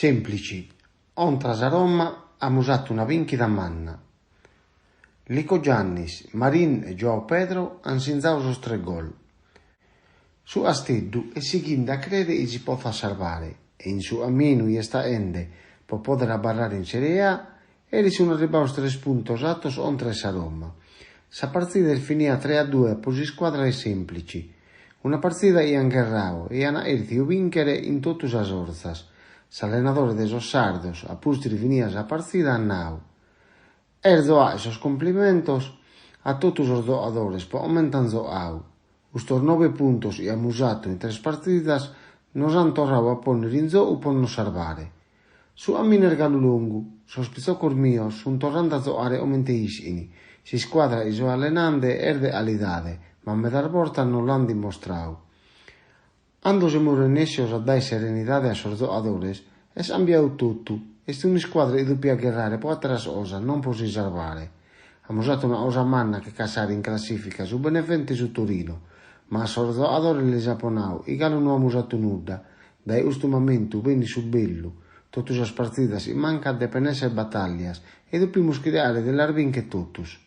Semplici. Ontras a Roma amusat una vinchida manna. Lico Giannis, Marin e Joao Pedro han sinzau sos 3 gol. Su asteddu e sighinda crede e si possa salvare, e in su amminu y esta ende po poder abarrare in Serie A, eri sono arribaus 3 puntos atos ontres a Roma. Sa partida finia 3-2 a posi squadra semplici. Una partida ian gherrao e ian ertiu vinchere in totus as orzas. S'allenadore de sos sardos, a pustri finia sa partida, annau: erzo a esos complimentos a totus os doadores po aumentan zoau. Ustos 9 puntos e amusato in 3 partidas nos han torrau a ponner in zou po nos salvare. Su amminer galu longu, sos pizzocos mios sun torrando a zoare aumente isini. Si squadra iso allenande erde alidade, ma medar volta non l'han dimostrau. Ando semus renessios a dare serenidade a sos zoadores, es ambiau tutto. Est una squadra di doppia gherrare po atras osa, non po si salvare. Amusato una osa manna che casare in classifica su Benevento e su Torino, ma a sos zoadores les aponau, i galu non amusato nudda, dai ustu momentu veni su bellu. Totus as partidas manca de penese battaglias, e dobbimus creare dell'arvin che totus.